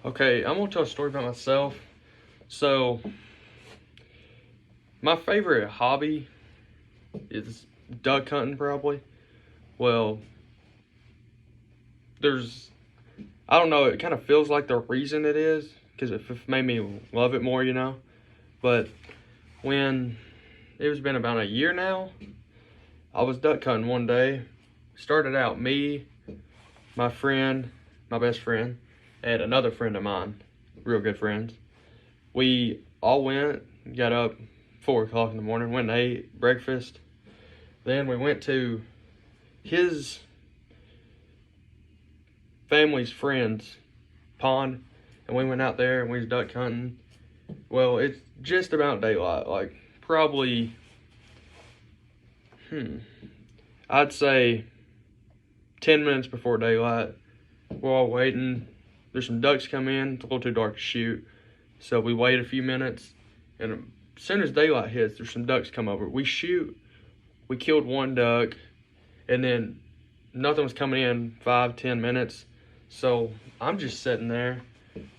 Okay, I'm gonna tell a story about myself. So, my favorite hobby is duck hunting, probably. Well, I don't know, it kind of feels like the reason it is, because it made me love it more, But when it was been about a year now, I was duck hunting one day. Started out me, my friend, my best friend, and another friend of mine, real good friends. We all got up 4 o'clock in the morning, went and ate breakfast. Then we went to his family's friend's pond, and we went out there and we was duck hunting. Well, it's just about daylight, like probably, I'd say 10 minutes before daylight. We're all waiting. There's some ducks come in. It's a little too dark to shoot. So we wait a few minutes, and as soon as daylight hits, there's some ducks come over. We shoot. We killed one duck, and then nothing was coming in 5-10 minutes. So I'm just sitting there,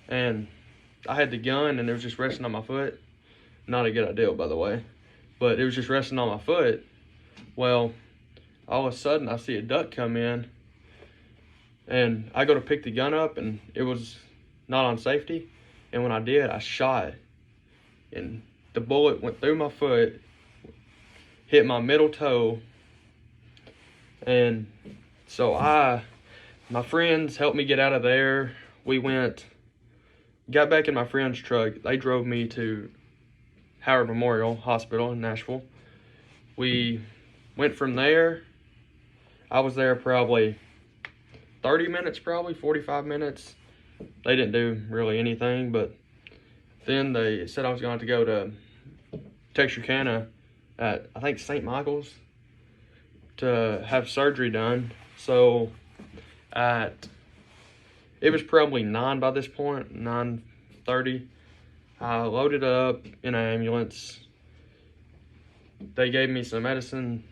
and I had the gun, and it was just resting on my foot. Not a good idea, by the way, but it was just resting on my foot. Well, all of a sudden, I see a duck come in, and I go to pick the gun up, and it was not on safety. And when I did, I shot, and the bullet went through my foot, hit my middle toe, and so my friends helped me get out of there. We got back in my friend's truck. They drove me to Howard Memorial Hospital in Nashville. We went from there. I was there probably 30 minutes, probably 45 minutes. They didn't do really anything, but then they said I was going to go to Texarkana at, I think, St. Michael's to have surgery done. So it was probably 9 by this point, 9:30. I loaded up in an ambulance. They gave me some medicine.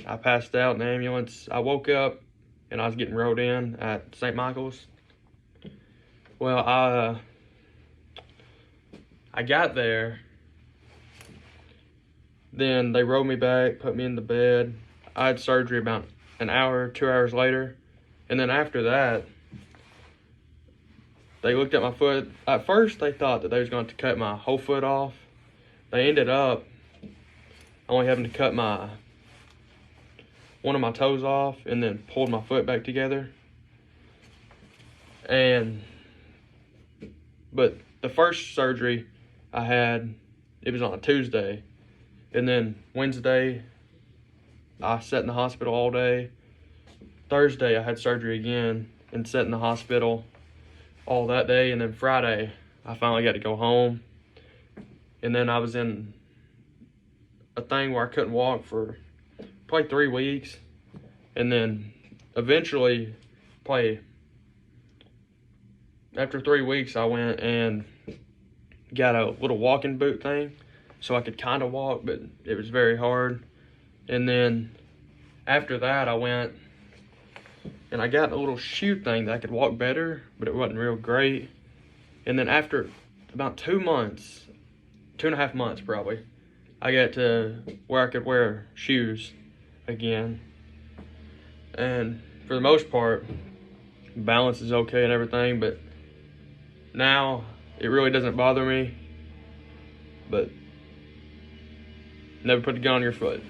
I passed out in the ambulance. I woke up and I was getting rode in at St. Michael's. Well, I got there. Then they rolled me back, put me in the bed. I had surgery about an hour, 2 hours later. And then after that, they looked at my foot. At first, they thought that they was going to cut my whole foot off. They ended up only having to cut one of my toes off and then pulled my foot back together. But the first surgery I had, it was on a Tuesday. And then Wednesday, I sat in the hospital all day. Thursday, I had surgery again and sat in the hospital all that day. And then Friday, I finally got to go home. And then I was in a thing where I couldn't walk for probably 3 weeks. And then eventually, probably after 3 weeks, I went and got a little walking boot thing so I could kind of walk, but it was very hard. And then after that, I went and I got a little shoe thing that I could walk better, but it wasn't real great. And then after about 2 months, 2.5 months probably, I got to where I could wear shoes again. And for the most part, balance is okay and everything, but now it really doesn't bother me. But never put a gun on your foot.